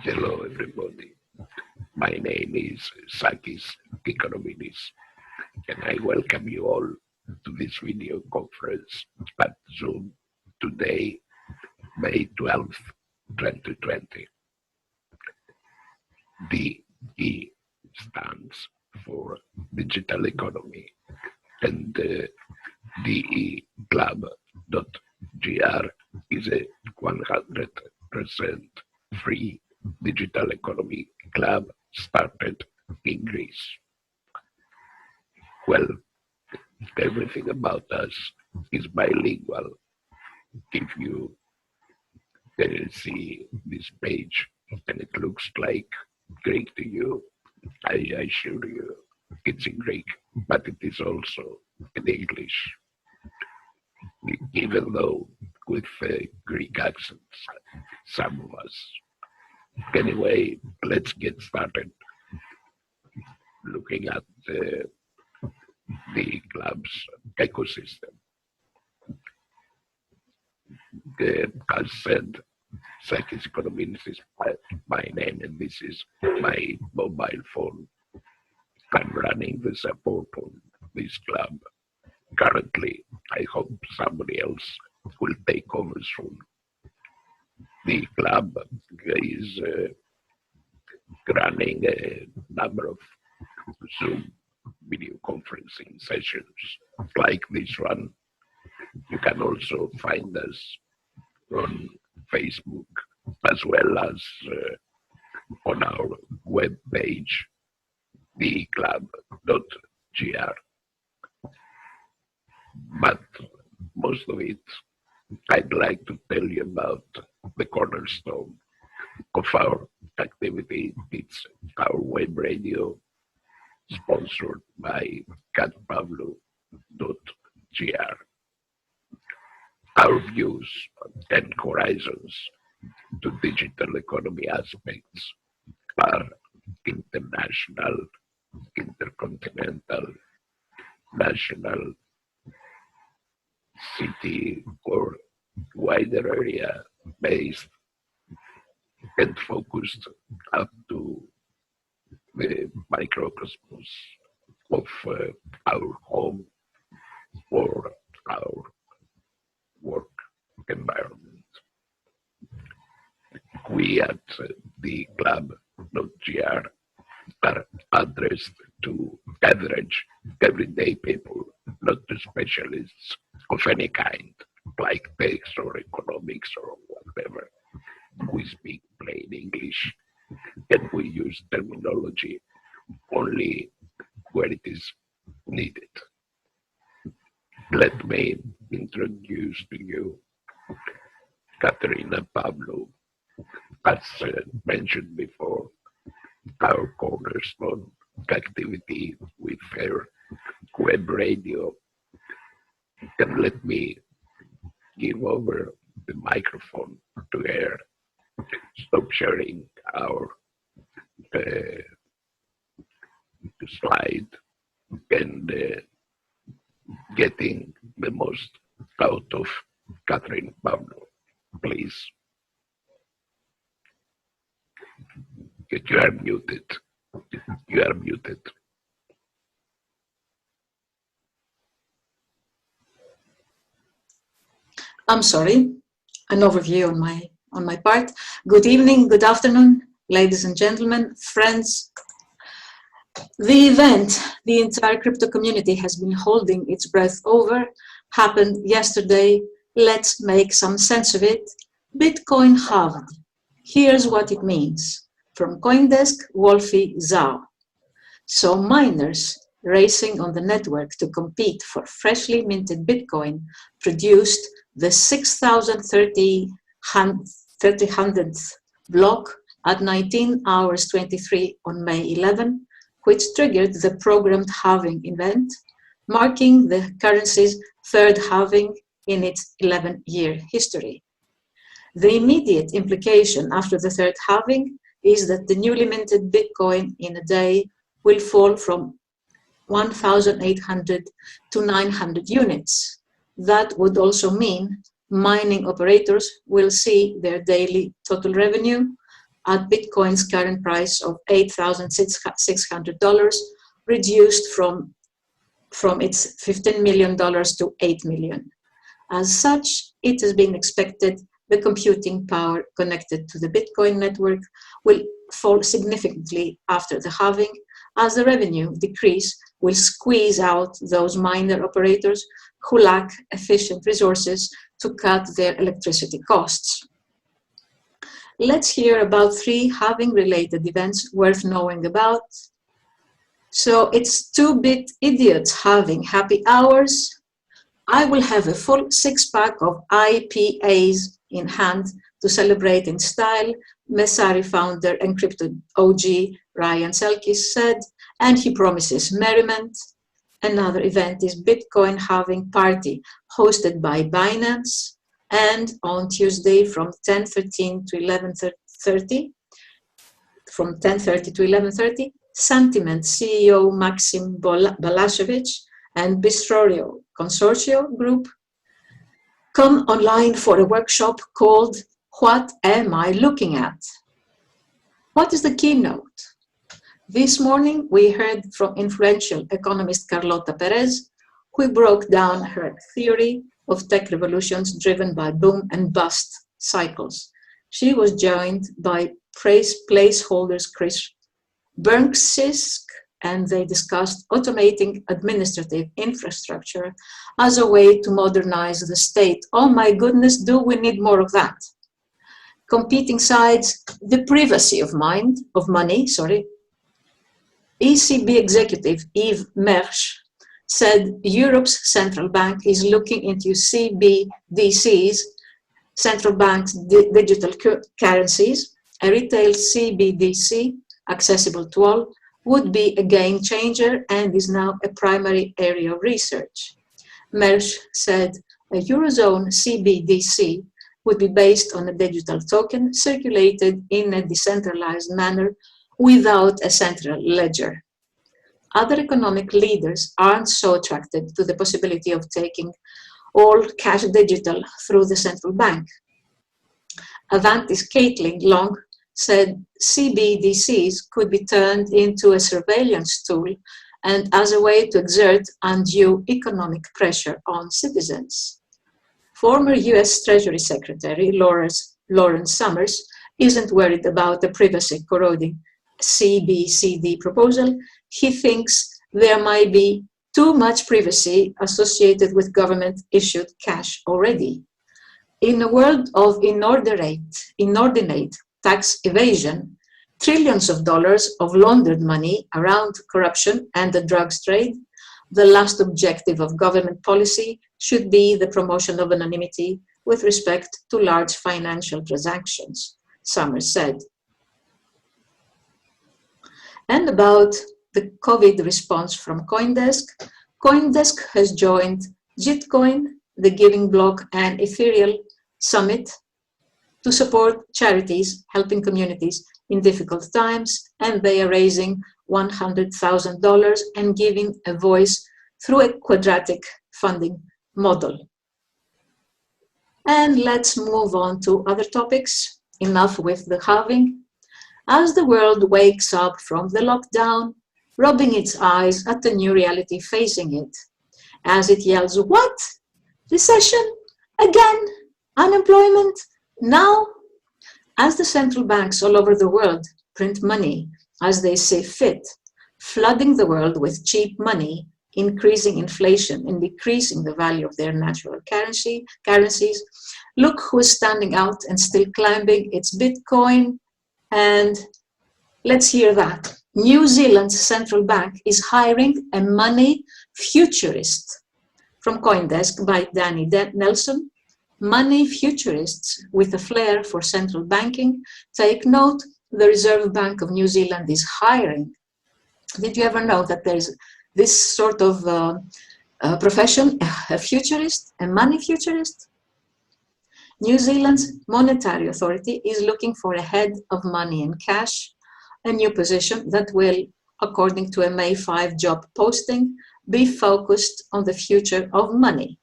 Hello everybody, my name is Sakis Kikonominis and I welcome you all to this video conference at Zoom today, May 12th, 2020. DE stands for Digital Economy and DEclub.gr is a 100% free digital economy club started in Greece. Well, everything about us is bilingual. If you can see this page and it looks like Greek to you, I assure you it's in Greek, but it is also in English. Even though with Greek accents, some of us. Anyway, let's get started looking at the club's ecosystem. As said, Sakis Econominis is my name and this is my mobile phone. I'm running the support on this club. Currently, I hope somebody else will take over soon. The club is running a number of Zoom video conferencing sessions like this one. You can also find us on Facebook as well as on our web page, DEclub.gr. But most of it, I'd like to tell you about the cornerstone of our activity. It's our Webradio, sponsored by catpavlou.gr. Our views and horizons to digital economy aspects are international, intercontinental, national, city or wider area based and focused up to the microcosmos of our home or our work environment. We at the DEclub.gr are addressed to average everyday people, not to specialists of any kind, like tax or economics or whatever. We speak plain English and we use terminology only where it is needed. Let me introduce to you Katerina Pavlou. As mentioned before, our cornerstone activity with her Webradio. And let me give over the microphone to her. Stop sharing our slide and getting the most out of Catherine Pavlou, please. You are muted. You are muted. I'm sorry, an overview on my part. Good evening, good afternoon, ladies and gentlemen, friends. The event the entire crypto community has been holding its breath over happened yesterday. Let's make some sense of it. Bitcoin halved. Here's what it means. From CoinDesk, Wolfie Zhao. So miners racing on the network to compete for freshly minted Bitcoin produced the 6,300th block at 19 hours 23 on May 11, which triggered the programmed halving event, marking the currency's third halving in its 11-year history. The immediate implication after the third halving is that the newly minted Bitcoin in a day will fall from 1,800 to 900 units. That would also mean mining operators will see their daily total revenue at Bitcoin's current price of $8,600 reduced from its $15 million to $8 million. As such, it has been expected the computing power connected to the Bitcoin network will fall significantly after the halving, as the revenue decrease will squeeze out those miner operators who lack efficient resources to cut their electricity costs. Let's hear about 3 halving-related events worth knowing about. So it's 2-bit idiots having happy hours. I will have a full 6-pack of IPAs in hand to celebrate in style, Messari founder and crypto OG Ryan Selkis said, and he promises merriment. Another event is Bitcoin halving party hosted by Binance, and on Tuesday from 10:30 to 11:30, Sentiment CEO Maxim Balashevich and Bistrorio Consortio Group come online for a workshop called What Am I Looking At? What is the keynote? This morning we heard from influential economist Carlota Perez, who broke down her theory of tech revolutions driven by boom and bust cycles. She was joined by placeholders Chris Bernksisk, and they discussed automating administrative infrastructure as a way to modernize the state. Oh my goodness, do we need more of that? Competing sides, the privacy of money. ECB executive Yves Mersch said Europe's central bank is looking into CBDCs, central banks' digital currencies. A retail CBDC, accessible to all, would be a game changer and is now a primary area of research. Mersch said a Eurozone CBDC would be based on a digital token circulated in a decentralized manner without a central ledger. Other economic leaders aren't so attracted to the possibility of taking all cash digital through the central bank. Avanti's Caitlin Long said CBDCs could be turned into a surveillance tool and as a way to exert undue economic pressure on citizens. Former US Treasury Secretary Lawrence Summers isn't worried about the privacy-corroding CBCD proposal. He thinks there might be too much privacy associated with government-issued cash already. In a world of inordinate tax evasion, trillions of dollars of laundered money around corruption and the drugs trade, the last objective of government policy should be the promotion of anonymity with respect to large financial transactions, Summers said. And about the COVID response from CoinDesk, CoinDesk has joined Gitcoin, the Giving Block, and Ethereal Summit to support charities helping communities in difficult times, and they are raising $100,000 and giving a voice through a quadratic funding model. And let's move on to other topics. Enough with the halving. As the world wakes up from the lockdown, rubbing its eyes at the new reality facing it, as it yells, "What? Recession? Again? Unemployment? Now?" As the central banks all over the world print money as they see fit, flooding the world with cheap money, increasing inflation and decreasing the value of their natural currencies, look who's standing out and still climbing. It's Bitcoin. And let's hear that. New Zealand's central bank is hiring a money futurist. From CoinDesk by Danny Nelson. Money futurists with a flair for central banking. Take note, the Reserve Bank of New Zealand is hiring. Did you ever know that there's this sort of profession, a futurist, a money futurist? New Zealand's monetary authority is looking for a head of money and cash, a new position that will, according to a May 5 job posting, be focused on the future of money.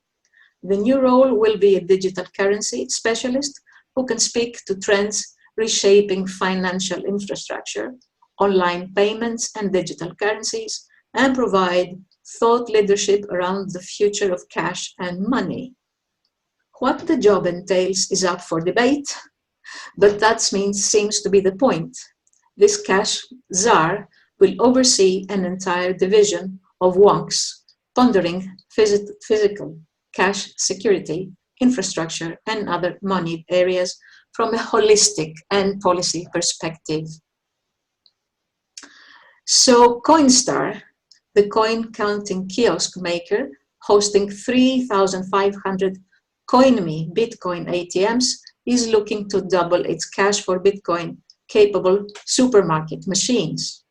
The new role will be a digital currency specialist who can speak to trends reshaping financial infrastructure, online payments and digital currencies, and provide thought leadership around the future of cash and money. What the job entails is up for debate, but that seems to be the point. This cash czar will oversee an entire division of wonks, pondering physical cash security, infrastructure, and other money areas from a holistic and policy perspective. So Coinstar, the coin counting kiosk maker, hosting 3,500 CoinMe Bitcoin ATMs, is looking to double its cash for Bitcoin capable supermarket machines.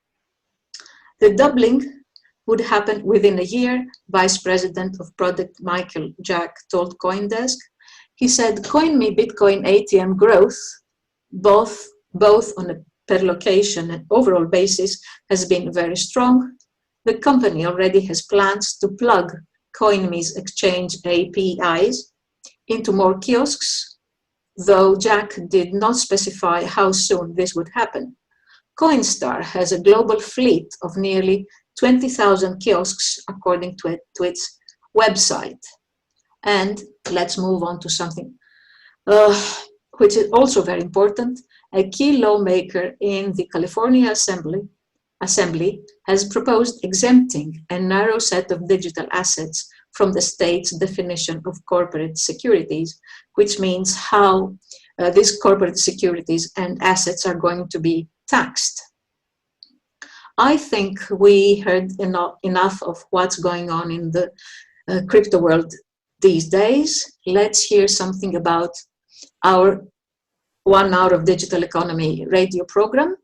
The doubling would happen within a year, Vice President of Product Michael Jack told CoinDesk. He said CoinMe Bitcoin ATM growth, both on a per location and overall basis, has been very strong. The company already has plans to plug CoinMe's exchange APIs into more kiosks, though Jack did not specify how soon this would happen. Coinstar has a global fleet of nearly 20,000 kiosks, according to its website. And let's move on to something which is also very important. A key lawmaker in the California Assembly has proposed exempting a narrow set of digital assets from the state's definition of corporate securities, which means how these corporate securities and assets are going to be taxed. I think we heard enough of what's going on in the crypto world these days. Let's hear something about our 1 hour of digital economy radio program.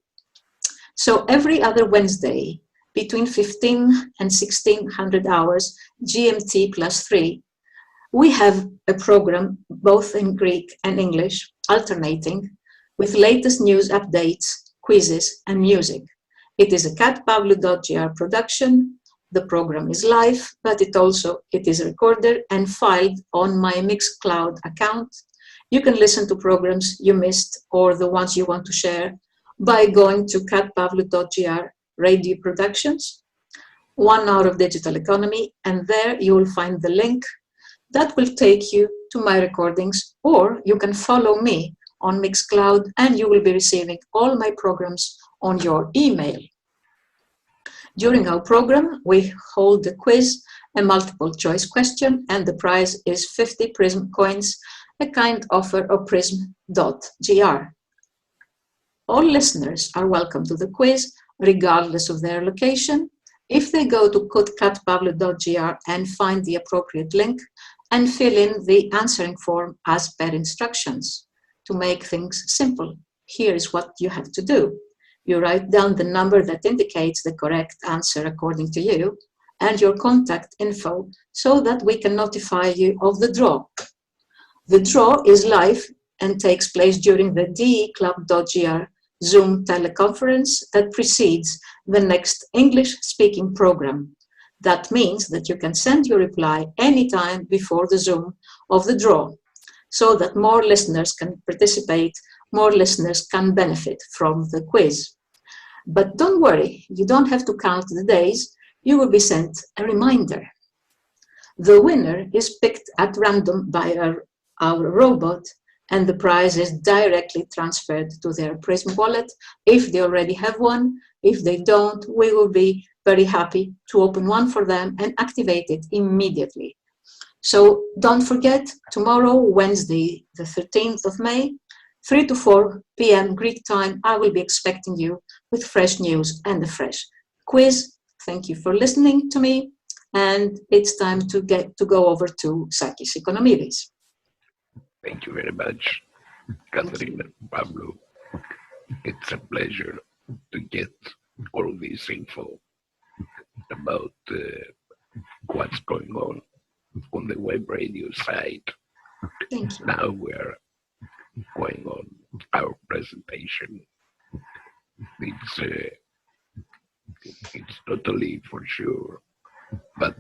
So every other Wednesday, between 15 and 1600 hours, GMT +3, we have a program both in Greek and English, alternating, with latest news updates, quizzes, and music. It is a catpavlou.gr production. The program is live, but it is recorded and filed on my Mixcloud account. You can listen to programs you missed or the ones you want to share by going to catpavlou.gr radio productions, 1 hour of digital economy, and there you will find the link that will take you to my recordings, or you can follow me on Mixcloud and you will be receiving all my programs on your email. During our program, we hold a quiz, a multiple choice question, and the prize is 50 Prism coins, a kind offer of prism.gr. All listeners are welcome to the quiz, regardless of their location, if they go to catpavlou.gr and find the appropriate link and fill in the answering form as per instructions. To make things simple, here is what you have to do. You write down the number that indicates the correct answer according to you and your contact info so that we can notify you of the draw. The draw is live and takes place during the DEclub.gr Zoom teleconference that precedes the next English-speaking program. That means that you can send your reply anytime before the Zoom of the draw, so that more listeners can participate, more listeners can benefit from the quiz. But don't worry, you don't have to count the days, you will be sent a reminder. The winner is picked at random by our robot, and the prize is directly transferred to their Prism wallet if they already have one. If they don't, we will be very happy to open one for them and activate it immediately. So don't forget, tomorrow, Wednesday, the 13th of May, 3 to 4 p.m. Greek time, I will be expecting you with fresh news and a fresh quiz. Thank you for listening to me, and it's time to go over to Sakis Economidis. Thank you very much, Catherine and Pablo. It's a pleasure to get all this info about what's going on the Webradio site. Thank you. Now we're going on our presentation. It's totally for sure, but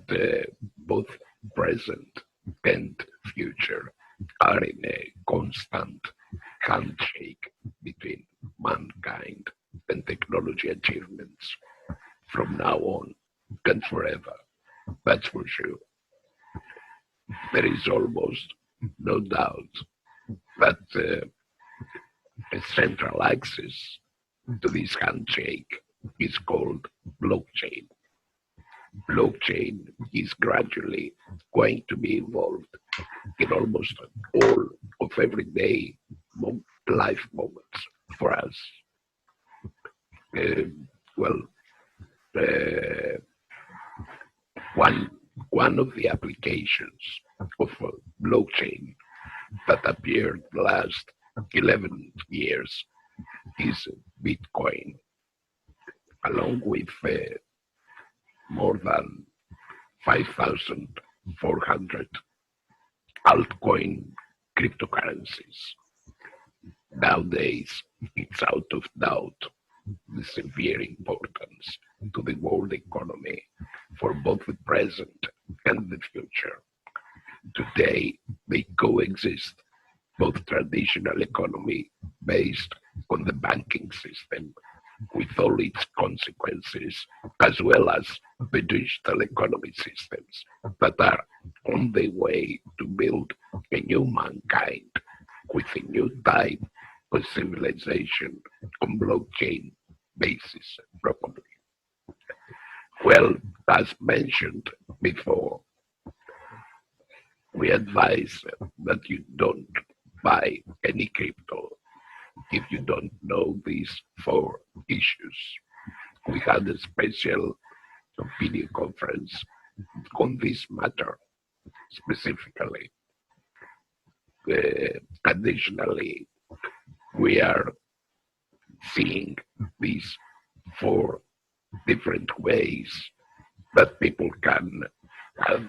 both present and future are in a constant handshake between mankind and technology achievements from now on and forever. That's for sure. There is almost no doubt that a central axis to this handshake is called blockchain. Blockchain is gradually going to be involved in almost all of everyday life moments for us. One of the applications of blockchain that appeared the last 11 years is Bitcoin, along with more than 5,400 altcoin cryptocurrencies. Nowadays, it's out of doubt the severe importance to the world economy for both the present and the future. Today, they coexist, both traditional economy based on the banking system with all its consequences, as well as the digital economy systems that are on the way to build a new mankind with a new type of civilization on blockchain basis, probably. Well, as mentioned before, we advise that you don't buy any crypto if you don't know these 4 issues. We had a special video conference on this matter specifically. Additionally, we are seeing these 4 different ways that people can have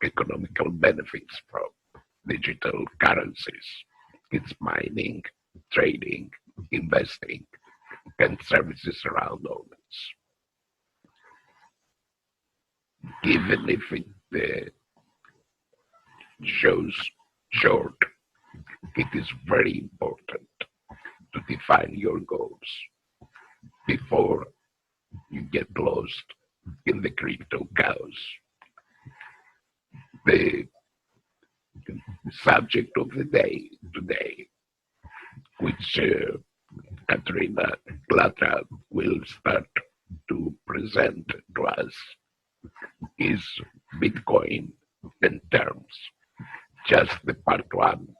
economical benefits from digital currencies. It's mining, trading, investing, and services around all this. Even if it shows short, it is very important to define your goals before you get lost in the crypto chaos. The subject of the day today, which Katerina Glatra will start to present to us, is Bitcoin in terms. Just the part 1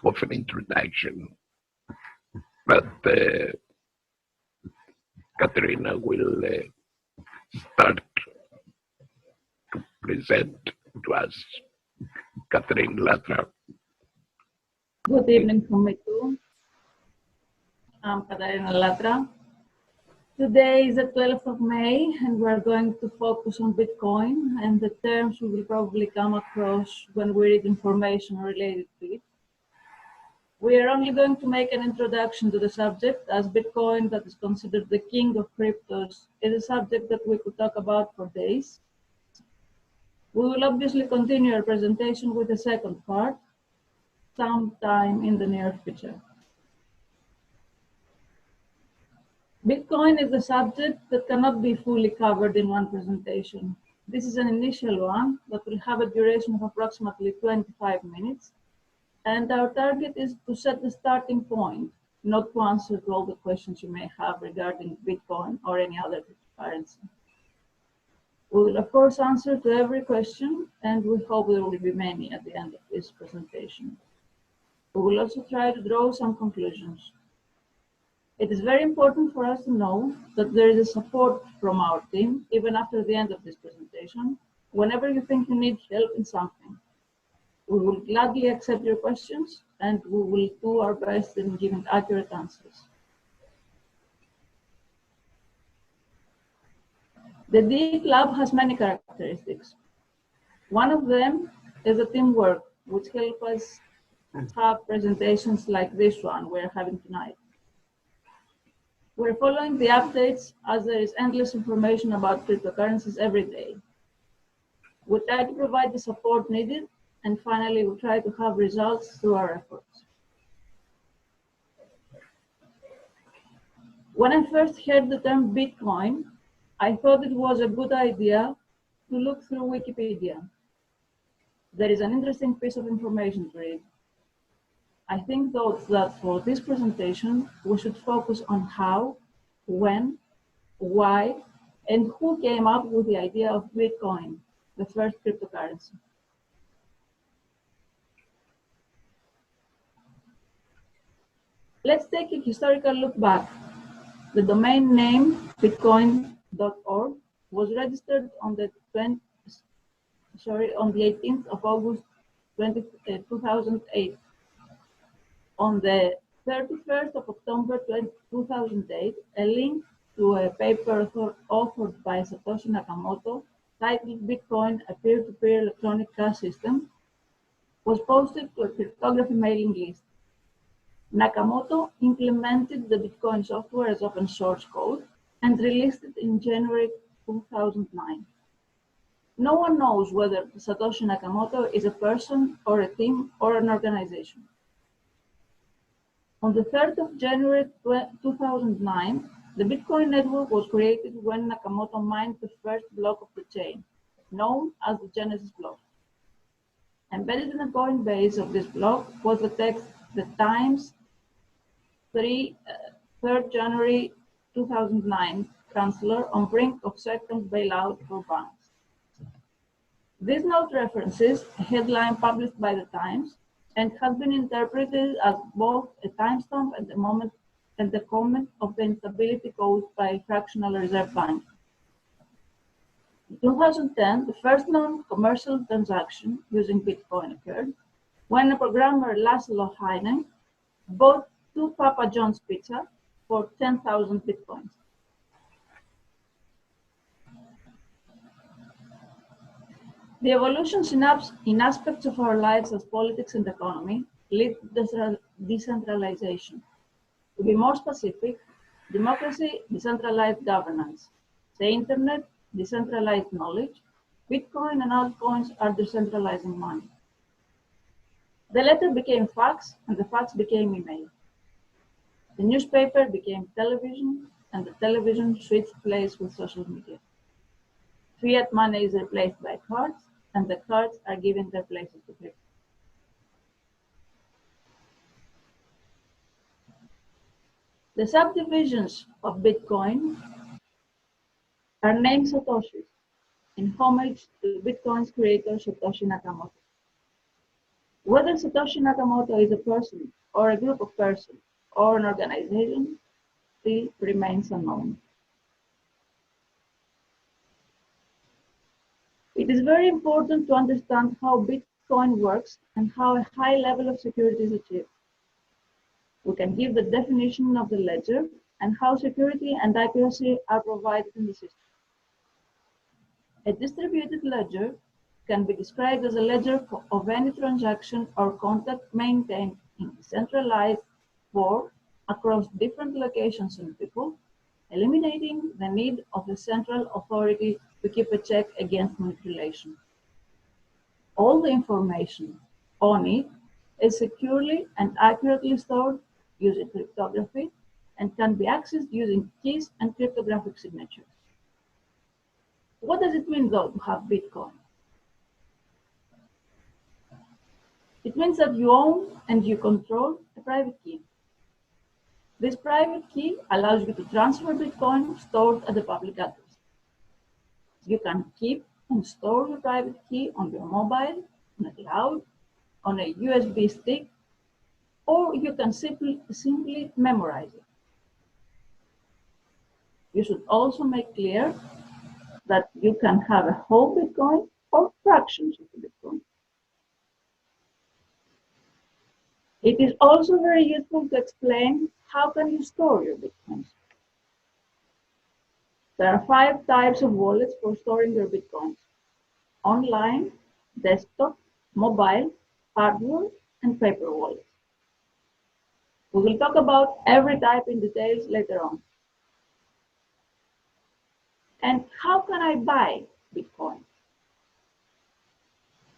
of an introduction, but Katerina will start to present to us. Katerina Glatra. Good evening from me too. I'm Katerina Glatra. Today is the 12th of May, and we're going to focus on Bitcoin and the terms we will probably come across when we read information related to it. We are only going to make an introduction to the subject, as Bitcoin, that is considered the king of cryptos, is a subject that we could talk about for days. We will obviously continue our presentation with the second part sometime in the near future. Bitcoin is a subject that cannot be fully covered in one presentation. This is an initial one that will have a duration of approximately 25 minutes. And our target is to set the starting point, not to answer to all the questions you may have regarding Bitcoin or any other cryptocurrency. We will, of course, answer to every question, and we hope there will be many at the end of this presentation. We will also try to draw some conclusions. It is very important for us to know that there is a support from our team, even after the end of this presentation, whenever you think you need help in something. We will gladly accept your questions, and we will do our best in giving accurate answers. The DEclub has many characteristics. One of them is the teamwork, which helps us have presentations like this one we're having tonight. We're following the updates as there is endless information about cryptocurrencies every day. We try to provide the support needed and finally we try to have results through our efforts. When I first heard the term Bitcoin, I thought it was a good idea to look through Wikipedia. There is an interesting piece of information to read. I think though that for this presentation, we should focus on how, when, why, and who came up with the idea of Bitcoin, the first cryptocurrency. Let's take a historical look back. The domain name bitcoin.org was registered on the 18th of August 2008. On the 31st of October 2008, a link to a paper authored by Satoshi Nakamoto titled Bitcoin, a peer-to-peer electronic cash system, was posted to a cryptography mailing list. Nakamoto implemented the Bitcoin software as open source code and released it in January 2009. No one knows whether Satoshi Nakamoto is a person or a team or an organization. On the 3rd of January 2009, the Bitcoin network was created when Nakamoto mined the first block of the chain, known as the Genesis block. Embedded in the coin base of this block was the text, "The Times 3rd January 2009, Chancellor on brink of second bailout for banks." This note references a headline published by the Times and has been interpreted as both a timestamp and a moment and the comment of the instability caused by fractional reserve bank. In 2010, the first known commercial transaction using Bitcoin occurred when a programmer, Laszlo Heinen, bought 2 Papa John's pizza for 10,000 Bitcoins. The evolutions in aspects of our lives as politics and economy lead to decentralization. To be more specific, democracy, decentralized governance. The internet, decentralized knowledge. Bitcoin and altcoins are decentralizing money. The letter became fax, and the fax became email. The newspaper became television, and the television switched place with social media. Fiat money is replaced by cards, and the cards are given their places to crypto. The subdivisions of Bitcoin are named Satoshis, in homage to Bitcoin's creator, Satoshi Nakamoto. Whether Satoshi Nakamoto is a person, or a group of persons, or an organization, still remains unknown. It is very important to understand how Bitcoin works and how a high level of security is achieved. We can give the definition of the ledger and how security and accuracy are provided in the system. A distributed ledger can be described as a ledger of any transaction or contact maintained in decentralized form across different locations and people, eliminating the need of a central authority to keep a check against manipulation. All the information on it is securely and accurately stored using cryptography and can be accessed using keys and cryptographic signatures. What does it mean, though, to have Bitcoin? It means that you own and you control a private key. This private key allows you to transfer Bitcoin stored at the public address. You can keep and store your private key on your mobile, on a cloud, on a USB stick, or you can simply memorize it. You should also make clear that you can have a whole Bitcoin or fractions of the Bitcoin. It is also very useful to explain how can you store your Bitcoins. There are 5 types of wallets for storing your Bitcoins: online, desktop, mobile, hardware, and paper wallets. We will talk about every type in details later on. And how can I buy Bitcoin?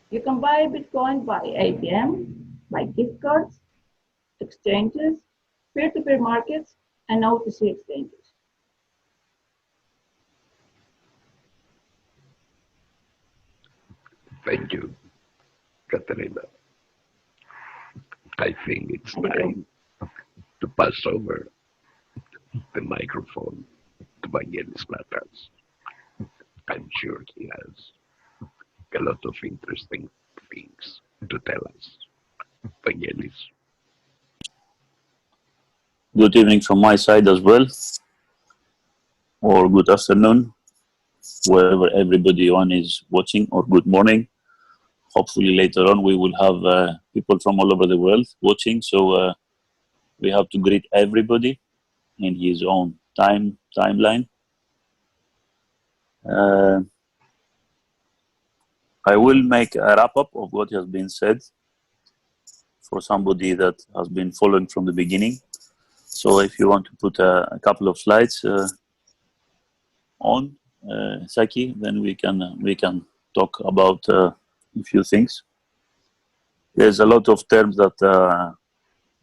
You can buy Bitcoin by ATM, by gift cards, exchanges, peer-to-peer markets, and OTC exchanges. Thank you, Katerina. I think it's time to pass over the microphone to Vangelis Platas. I'm sure he has a lot of interesting things to tell us. Vangelis. Good evening from my side as well, or good afternoon, wherever everybody on is watching, or good morning. Hopefully later on we will have people from all over the world watching, so we have to greet everybody in his own timeline. I will make a wrap-up of what has been said for somebody that has been following from the beginning. So if you want to put a couple of slides on, Saki, then we can talk about a few things. There's a lot of terms that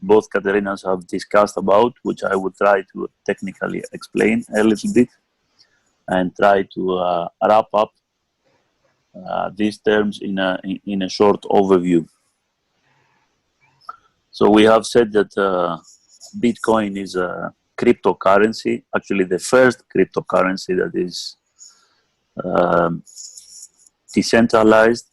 both Katerinas have discussed about, which I will try to technically explain a little bit and try to wrap up these terms in a short overview. So we have said that Bitcoin is a cryptocurrency, actually the first cryptocurrency that is decentralized.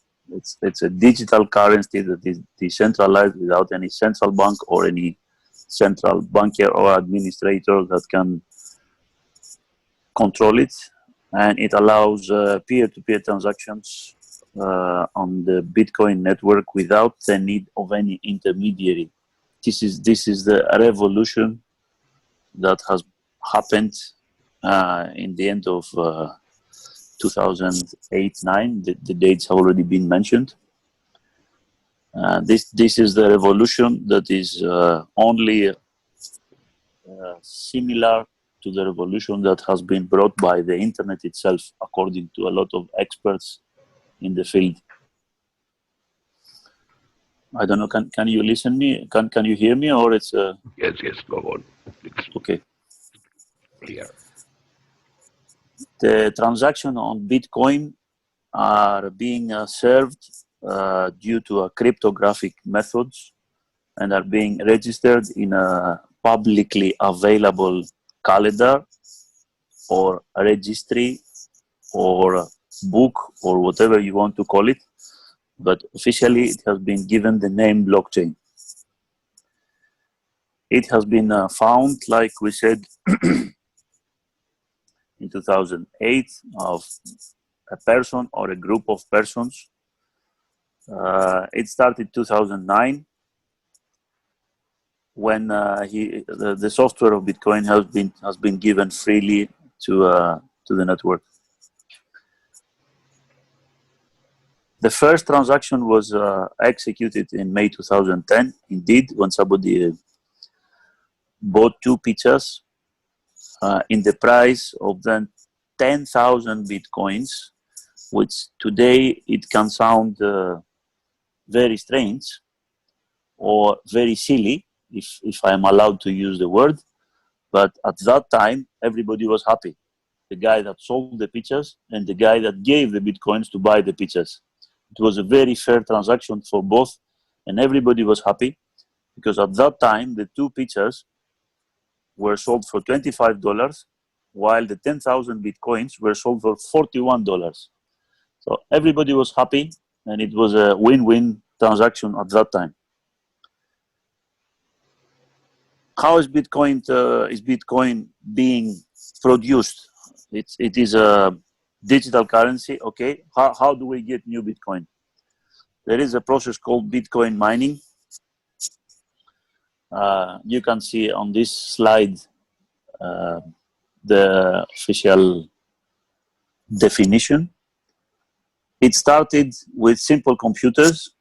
It's a digital currency that is decentralized without any central bank or any central banker or administrator that can control it. And it allows peer-to-peer transactions on the Bitcoin network without the need of any intermediary. This is the revolution that has happened in the end of 2008-9. The dates have already been mentioned. This is the revolution that is only similar to the revolution that has been brought by the internet itself, according to a lot of experts in the field. I don't know, can you listen me? Can you hear me, or it's Yes, go on. It's okay. clear. The transactions on Bitcoin are being served due to a cryptographic methods and are being registered in a publicly available calendar or a registry or a book or whatever you want to call it, but officially it has been given the name blockchain. It has been found, like we said, in 2008 of a person or a group of persons. It started 2009 when the software of Bitcoin has been given freely to the network. The first transaction was executed in May 2010, indeed, when somebody bought 2 pitchers in the price of then 10,000 Bitcoins, which today it can sound very strange or very silly, if I'm allowed to use the word, but at that time everybody was happy. The guy that sold the pitchers and the guy that gave the Bitcoins to buy the pitchers. It was a very fair transaction for both, and everybody was happy because at that time the 2 pitchers were sold for $25, while the 10,000 Bitcoins were sold for $41. So everybody was happy, and it was a win-win transaction at that time. How is Bitcoin being produced? It is a digital currency. Okay, how do we get new Bitcoin? There is a process called Bitcoin mining. You can see on this slide the official definition. It started with simple computers.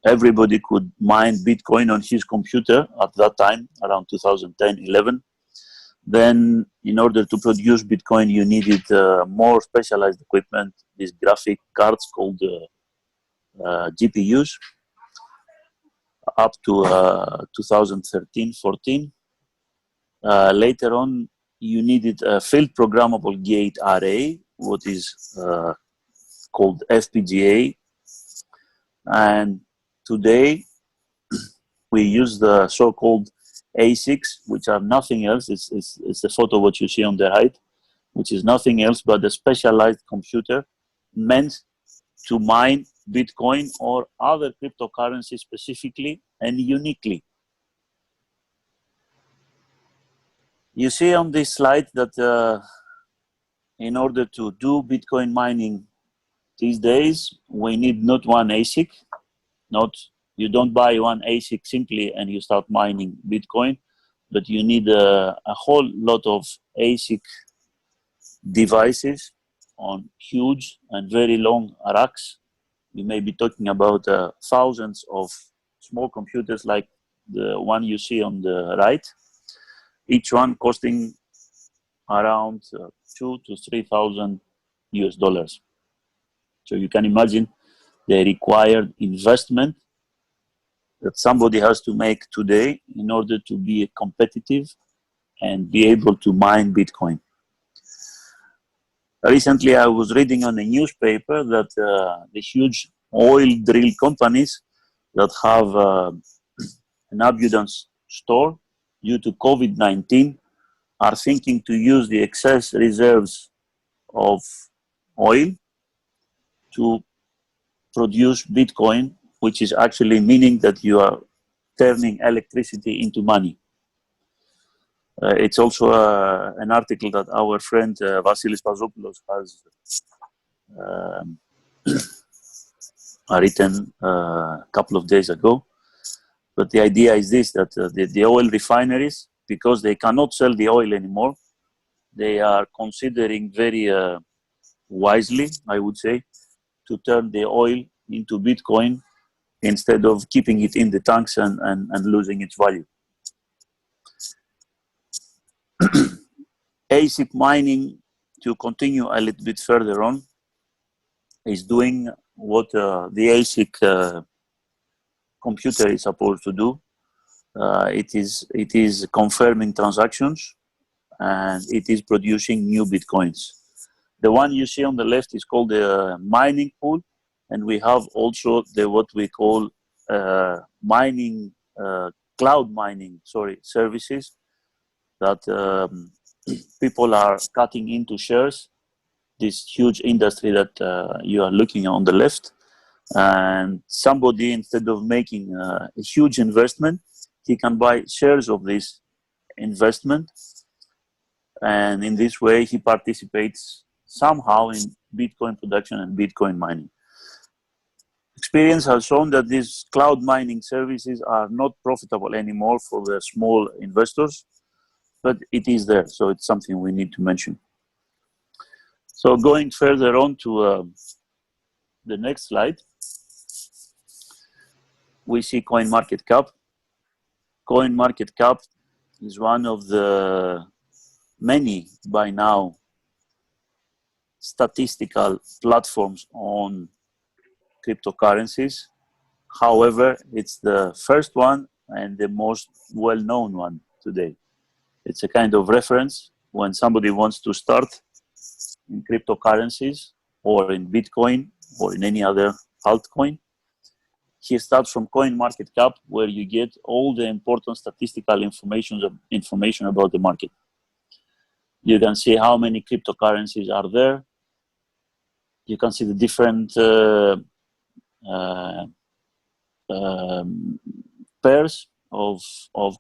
Everybody could mine Bitcoin on his computer at that time, around 2010-11. Then, in order to produce Bitcoin, you needed more specialized equipment, these graphic cards called GPUs up to 2013-14. Later on, you needed a field programmable gate array, what is called FPGA. And today, we use the so-called ASICs, which are nothing else. It's the photo what you see on the right, which is nothing else but a specialized computer meant to mine Bitcoin or other cryptocurrencies specifically and uniquely. You see on this slide that in order to do Bitcoin mining these days, we need not one ASIC, you don't buy one ASIC simply and you start mining Bitcoin, but you need a whole lot of ASIC devices on huge and very long racks. You may be talking about thousands of small computers like the one you see on the right, each one costing around $2,000 to $3,000 US. So you can imagine the required investment that somebody has to make today in order to be competitive and be able to mine Bitcoin. Recently, I was reading on a newspaper that the huge oil drill companies that have an abundance store due to COVID-19 are thinking to use the excess reserves of oil to produce Bitcoin, which is actually meaning that you are turning electricity into money. It's also an article that our friend Vasilis Pazopoulos has written a couple of days ago. But the idea is this, that the oil refineries, because they cannot sell the oil anymore, they are considering very wisely, I would say, to turn the oil into Bitcoin instead of keeping it in the tanks and losing its value. ASIC mining, to continue a little bit further on, is doing what the ASIC computer is supposed to do. It is confirming transactions and it is producing new Bitcoins. The one you see on the left is called the mining pool, and we have also the what we call mining, cloud mining, services that people are cutting into shares, this huge industry that you are looking on the left. And somebody, instead of making a huge investment, he can buy shares of this investment. And in this way, he participates somehow in Bitcoin production and Bitcoin mining. Experience has shown that these cloud mining services are not profitable anymore for the small investors, but it is there, so it's something we need to mention. So going further on to the next slide, we see CoinMarketCap. CoinMarketCap is one of the many by now statistical platforms on cryptocurrencies. However, it's the first one and the most well-known one today. It's a kind of reference when somebody wants to start in cryptocurrencies or in Bitcoin or in any other altcoin. He starts from CoinMarketCap, where you get all the important statistical information about the market. You can see how many cryptocurrencies are there. You can see the different pairs of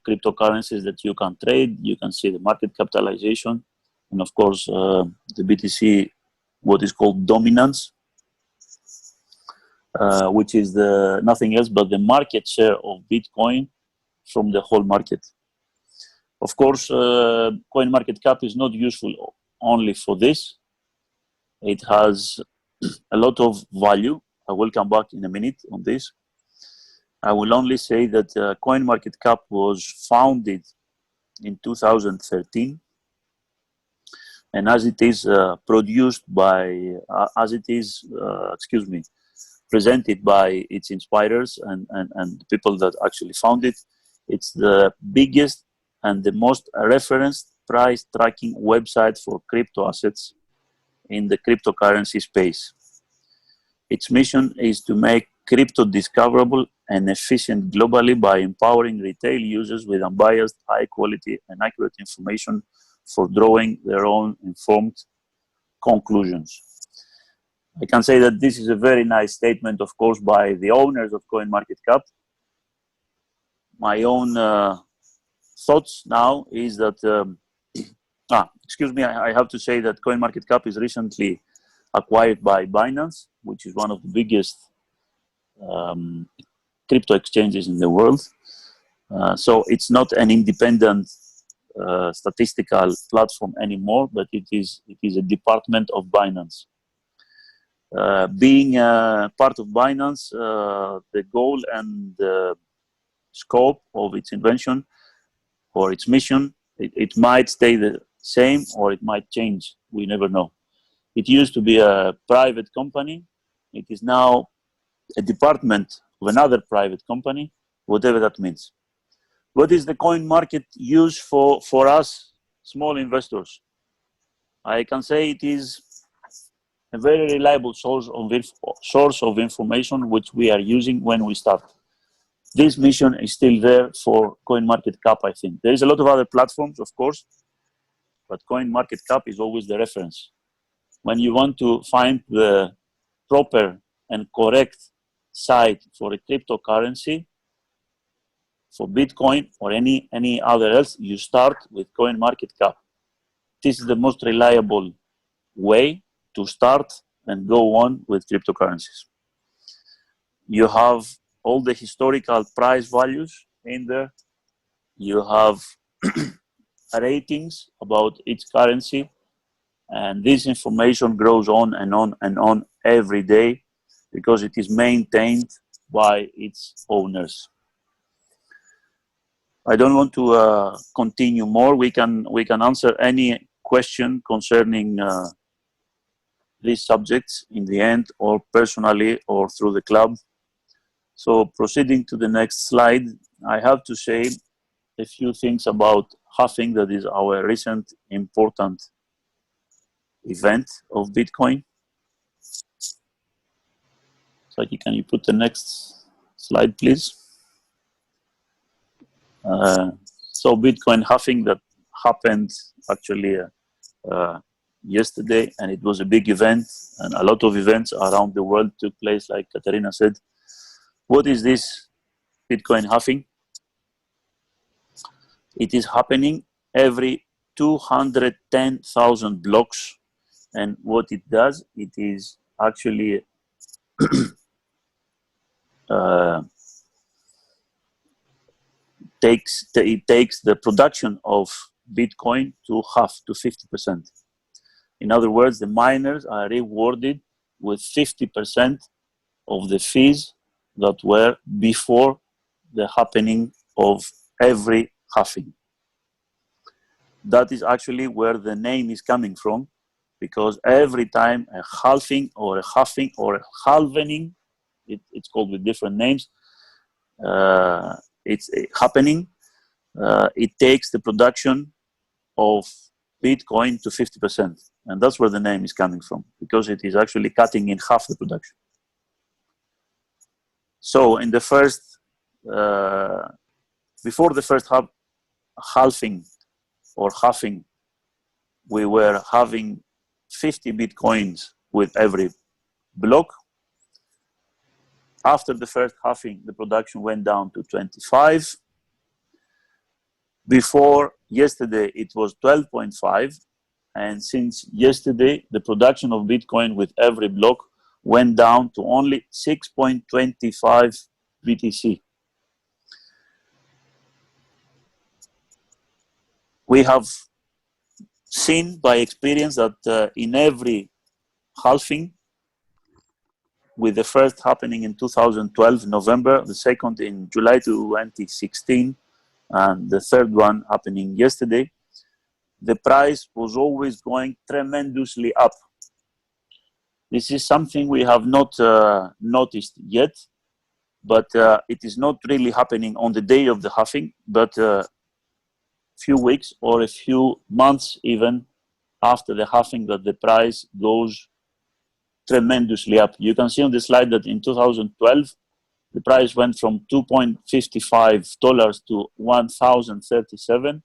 cryptocurrencies that you can trade. You can see the market capitalization, and of course the BTC, what is called dominance, which is nothing else but the market share of Bitcoin from the whole market. Of course, CoinMarketCap is not useful only for this. It has a lot of value. I will come back in a minute on this. I will only say that CoinMarketCap was founded in 2013, and as it is produced by, presented by its inspirers and people that actually found it. It's the biggest and the most referenced price tracking website for crypto assets in the cryptocurrency space. Its mission is to make crypto discoverable and efficient globally by empowering retail users with unbiased, high quality and accurate information for drawing their own informed conclusions. I can say that this is a very nice statement, of course, by the owners of CoinMarketCap. My own thoughts now is that, excuse me, I have to say that CoinMarketCap is recently acquired by Binance, which is one of the biggest crypto exchanges in the world. So it's not an independent statistical platform anymore, but it is a department of Binance. Being part of Binance, the goal and the scope of its invention or its mission, it might stay the same or it might change. We never know. It used to be a private company. It is now a department of another private company, whatever that means. What is the coin market used for us small investors? I can say it is a very reliable source of information which we are using when we start. This mission is still there for CoinMarketCap, I think. There is a lot of other platforms, of course, but CoinMarketCap is always the reference. When you want to find the proper and correct site for a cryptocurrency, for Bitcoin or any other else, you start with CoinMarketCap. This is the most reliable way to start and go on with cryptocurrencies. You have all the historical price values in there. You have ratings about each currency, and this information grows on and on and on every day because it is maintained by its owners. I don't want to continue more. We can answer any question concerning these subjects in the end, or personally, or through the club. So proceeding to the next slide, I have to say a few things about halving. That is our recent important event of Bitcoin. So can you put the next slide, please? So Bitcoin halving that happened actually yesterday, and it was a big event, and a lot of events around the world took place, like Katerina said. What is this Bitcoin halving? It is happening every 210,000 blocks, and what it does, it is actually it takes the production of Bitcoin to half, to 50%. In other words, the miners are rewarded with 50% of the fees that were before the happening of every halving. That is actually where the name is coming from, because every time a halving or a halving or a halvening, it's called with different names, it's happening, it takes the production of Bitcoin to 50%. And that's where the name is coming from, because it is actually cutting in half the production. So in the first, before the first halving or halving, we were having 50 Bitcoins with every block. After the first halving, the production went down to 25. Before yesterday, it was 12.5. And since yesterday, the production of Bitcoin with every block went down to only 6.25 BTC. We have seen by experience that in every halving, with the first happening in 2012, November, the second in July 2016, and the third one happening yesterday, the price was always going tremendously up. This is something we have not noticed yet, but it is not really happening on the day of the halving, but few weeks or a few months even after the halving, that the price goes tremendously up. You can see on the slide that in 2012, the price went from $2.55 to $1,037.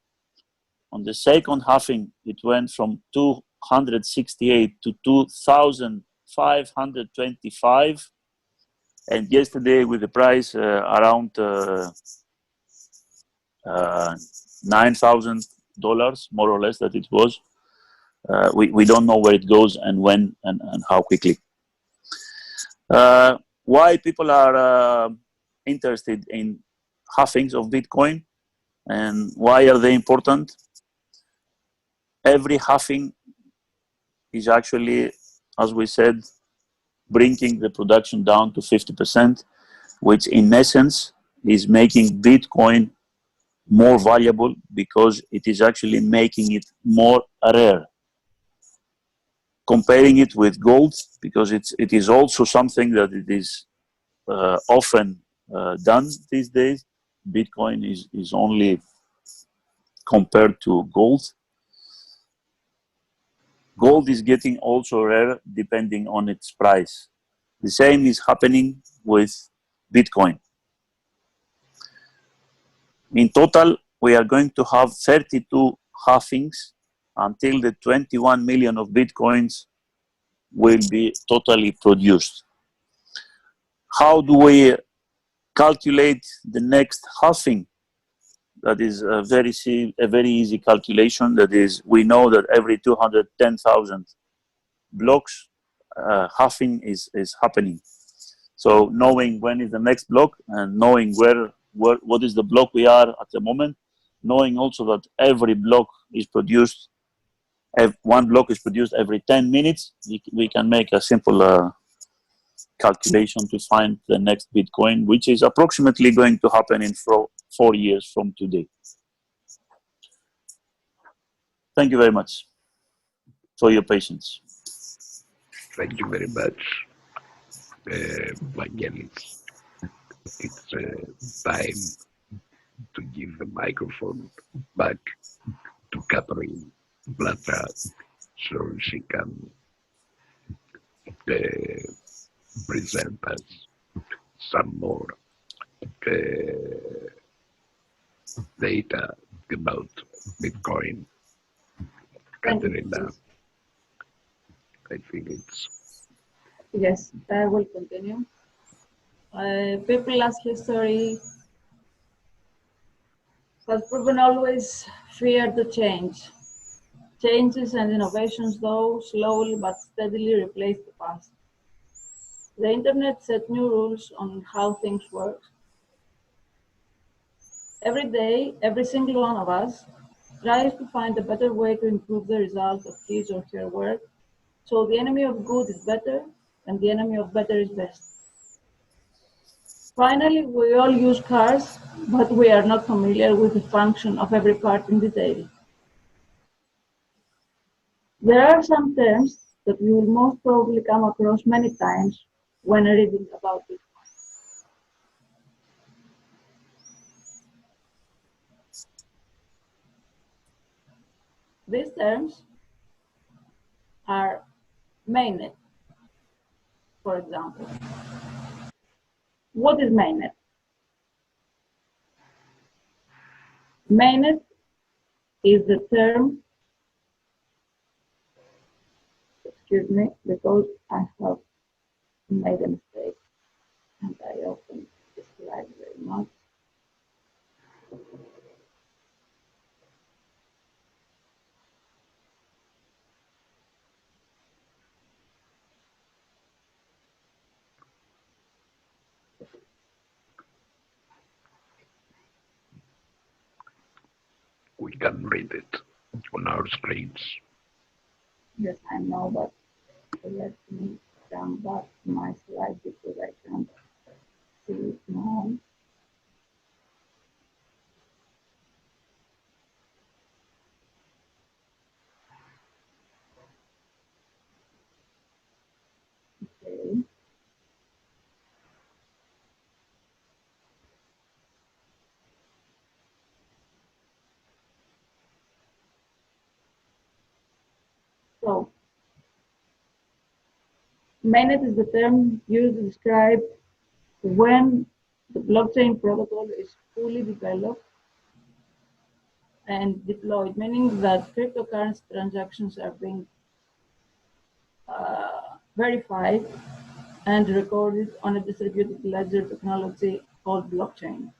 On the second halving, it went from 268 to 2,525. And yesterday, with the price around $9,000, more or less, that it was, we don't know where it goes and when and how quickly. Why people are interested in halvings of Bitcoin and why are they important? Every halving is actually, as we said, bringing the production down to 50%, which in essence is making Bitcoin more valuable because it is actually making it more rare. Comparing it with gold, because it is also something that it is often done these days. Bitcoin is only compared to gold. Gold is getting also rare depending on its price. The same is happening with Bitcoin. In total, we are going to have 32 halvings until the 21 million of Bitcoins will be totally produced. How do we calculate the next halving? That is a very easy calculation. That is, we know that every 210,000 blocks, halving is happening. So knowing when is the next block and knowing what is the block we are at the moment, knowing also that every block is produced, one block is produced every 10 minutes, we can make a simple calculation to find the next Bitcoin, which is approximately going to happen in 4 years from today. Thank you very much for your patience. Thank you very much, Vangelis. It's time to give the microphone back to Catherine Plata so she can present us some more data about Bitcoin. Katerina, I think it's... Yes, I will continue. People's history has proven always fear to change. Changes and innovations, though, slowly but steadily replace the past. The internet set new rules on how things work. Every day, every single one of us tries to find a better way to improve the result of his or her work, so the enemy of good is better and the enemy of better is best. Finally, we all use cars, but we are not familiar with the function of every part in detail. There are some terms that you will most probably come across many times when reading about it. These terms are mainnet, for example. What is mainnet? Mainnet is the term, excuse me, because I have made a mistake and I opened the slide very much. We can read it on our screens. Yes, I know, but let me come back to my slide because I can't see it now. So, mainnet is the term used to describe when the blockchain protocol is fully developed and deployed, meaning that cryptocurrency transactions are being verified and recorded on a distributed ledger technology called blockchain.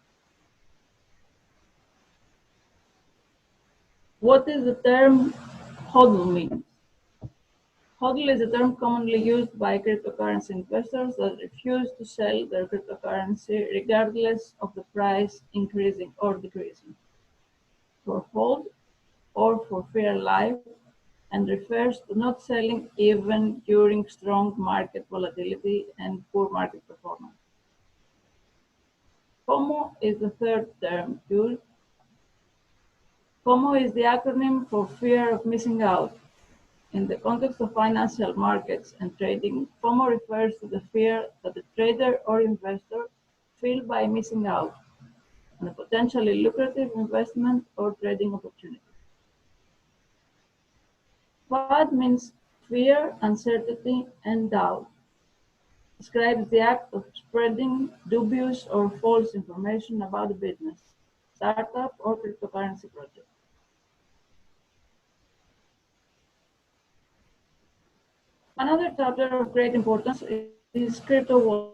What is the term HODL mean? HODL is a term commonly used by cryptocurrency investors that refuse to sell their cryptocurrency regardless of the price increasing or decreasing, for hold or for fair life, and refers to not selling even during strong market volatility and poor market performance. FOMO is the third term used. FOMO is the acronym for fear of missing out. In the context of financial markets and trading, FOMO refers to the fear that the trader or investor feel by missing out on a potentially lucrative investment or trading opportunity. FUD means fear, uncertainty, and doubt. Describes the act of spreading dubious or false information about a business, startup, or cryptocurrency project. Another chapter of great importance is crypto wallet.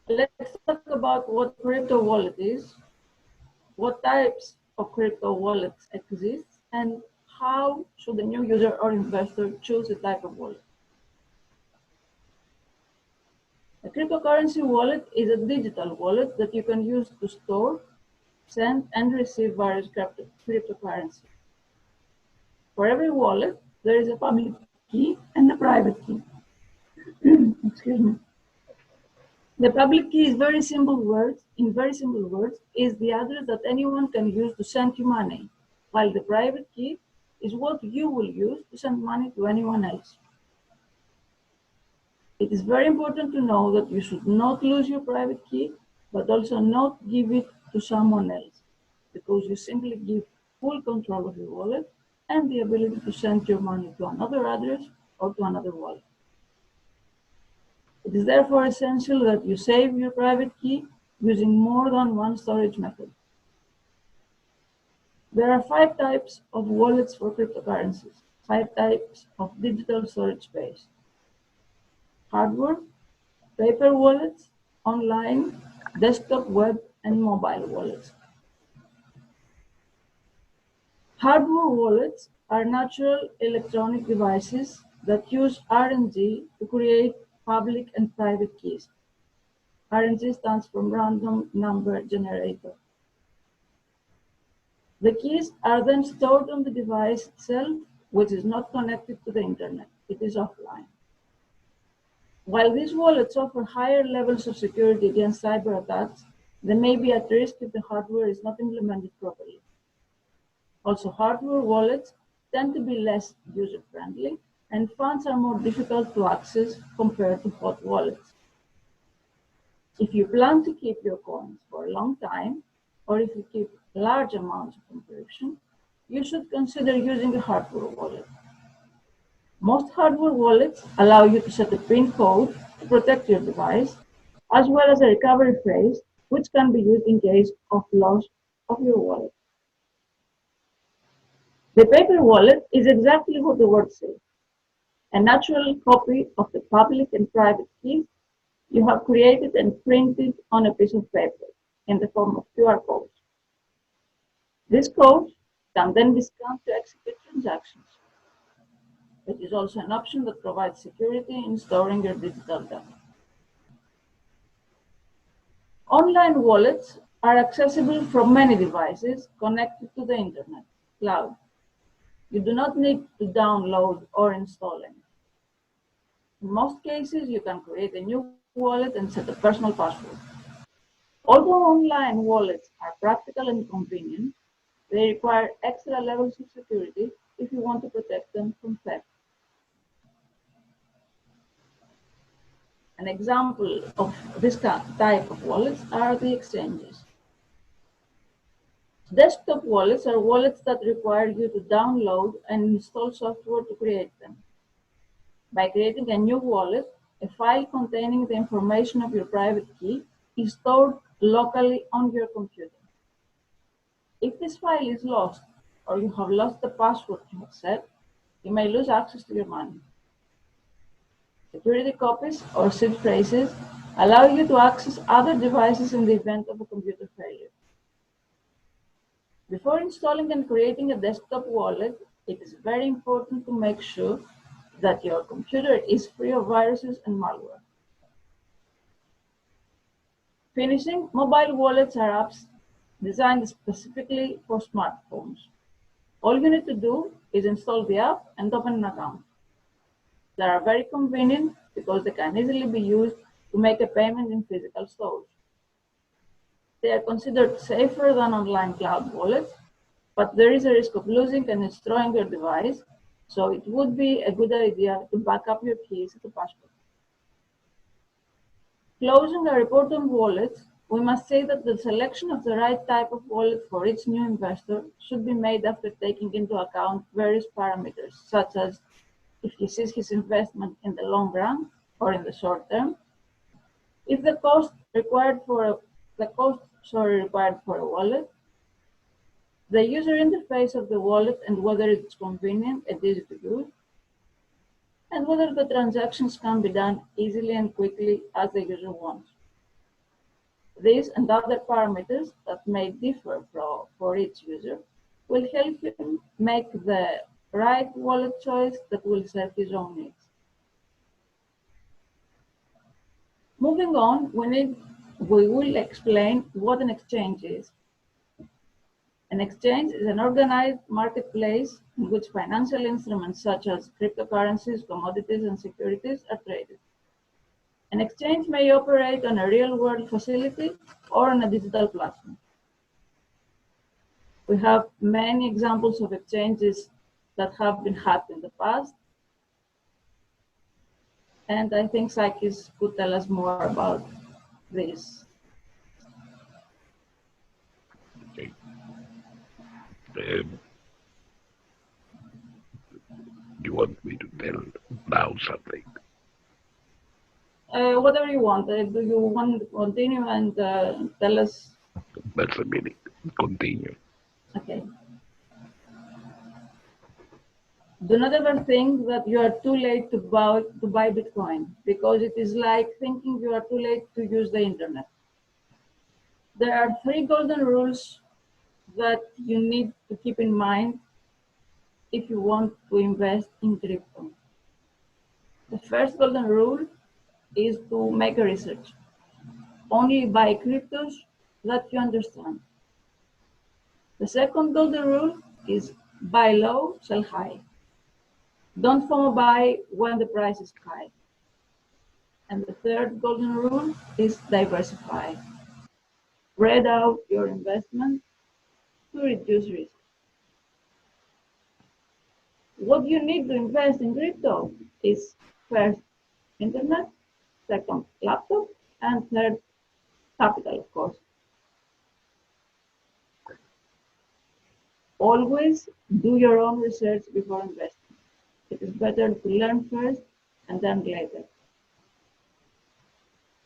Let's talk about what crypto wallet is, what types of crypto wallets exist, and how should a new user or investor choose a type of wallet. A cryptocurrency wallet is a digital wallet that you can use to store, send, and receive various cryptocurrencies. For every wallet, there is a public key and a private key. Excuse me. The public key is in very simple words, is the address that anyone can use to send you money, while the private key is what you will use to send money to anyone else. It is very important to know that you should not lose your private key, but also not give it to someone else, because you simply give full control of your wallet and the ability to send your money to another address or to another wallet. It is therefore essential that you save your private key using more than one storage method. There are 5 types of wallets for cryptocurrencies, 5 types of digital storage space: hardware, paper wallets, online, desktop, web, and mobile wallets. Hardware wallets are natural electronic devices that use RNG to create public and private keys. RNG stands for random number generator. The keys are then stored on the device itself, which is not connected to the internet. It is offline. While these wallets offer higher levels of security against cyber attacks, they may be at risk if the hardware is not implemented properly. Also, hardware wallets tend to be less user-friendly, and funds are more difficult to access compared to hot wallets. If you plan to keep your coins for a long time, or if you keep large amounts of encryption, you should consider using a hardware wallet. Most hardware wallets allow you to set a PIN code to protect your device, as well as a recovery phrase, which can be used in case of loss of your wallet. The paper wallet is exactly what the word says: a natural copy of the public and private keys you have created and printed on a piece of paper in the form of QR codes. These codes can then be scanned to execute transactions. It is also an option that provides security in storing your digital data. Online wallets are accessible from many devices connected to the internet, cloud. You do not need to download or install any. In most cases, you can create a new wallet and set a personal password. Although online wallets are practical and convenient, they require extra levels of security if you want to protect them from theft. An example of this type of wallets are the exchanges. Desktop wallets are wallets that require you to download and install software to create them. By creating a new wallet, a file containing the information of your private key is stored locally on your computer. If this file is lost or you have lost the password you have set, you may lose access to your money. Security copies or seed phrases allow you to access other devices in the event of a computer failure. Before installing and creating a desktop wallet, it is very important to make sure that your computer is free of viruses and malware. Finishing, mobile wallets are apps designed specifically for smartphones. All you need to do is install the app and open an account. They are very convenient because they can easily be used to make a payment in physical stores. They are considered safer than online cloud wallets, but there is a risk of losing and destroying your device, so it would be a good idea to back up your keys and password. Closing a report on wallets, we must say that the selection of the right type of wallet for each new investor should be made after taking into account various parameters, such as if he sees his investment in the long run or in the short term, if the cost required for a wallet, the user interface of the wallet and whether it's convenient and easy to use, and whether the transactions can be done easily and quickly as the user wants. These and other parameters that may differ for each user will help him make the right wallet choice that will serve his own needs. Moving on, we will explain what an exchange is. An exchange is an organized marketplace in which financial instruments such as cryptocurrencies, commodities, and securities are traded. An exchange may operate on a real-world facility or on a digital platform. We have many examples of exchanges that have been hacked in the past, and I think Sakis could tell us more about this. Okay. You want me to tell now something? Whatever you want. Do you want to continue and tell us? That's a minute. Continue. Okay. Do not ever think that you are too late to buy Bitcoin, because it is like thinking you are too late to use the internet. There are 3 golden rules that you need to keep in mind if you want to invest in crypto. The first golden rule is to make a research. Only buy cryptos that you understand. The second golden rule is buy low, sell high. Don't FOMO buy when the price is high. And the third golden rule is diversify. Spread out your investment to reduce risk. What you need to invest in crypto is first, internet, second, laptop, and third, capital, of course. Always do your own research before investing. It is better to learn first and then later.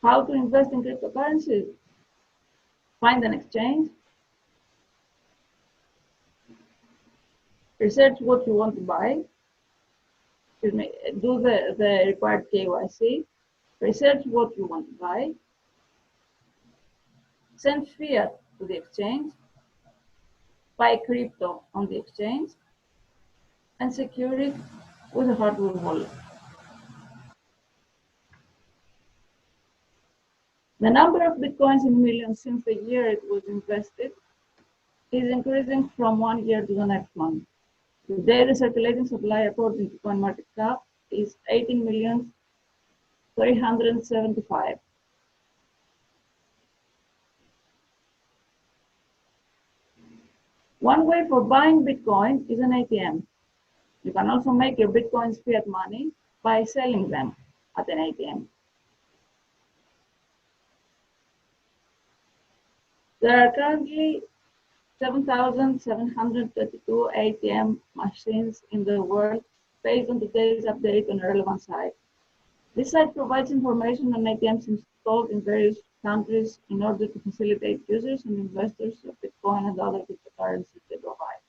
How to invest in cryptocurrencies? Find an exchange. Research what you want to buy. Do the required KYC. Research what you want to buy. Send fiat to the exchange. Buy crypto on the exchange. And secure it with a hardware wallet. The number of Bitcoins in millions since the year it was invested is increasing from one year to the next one. Today, the circulating supply according to CoinMarketCap is 18,375,000. One way for buying Bitcoin is an ATM. You can also make your Bitcoins fiat money by selling them at an ATM. There are currently 7,732 ATM machines in the world based on today's update on a relevant site. This site provides information on ATMs installed in various countries in order to facilitate users and investors of Bitcoin and other cryptocurrencies they provide.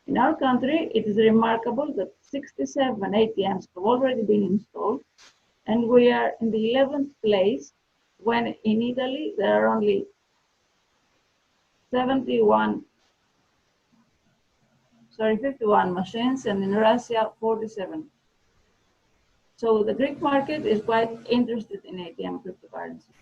In our country, it is remarkable that 67 ATMs have already been installed, and we are in the 11th place when in Italy there are only 51 machines, and in Russia 47. So the Greek market is quite interested in ATM cryptocurrency.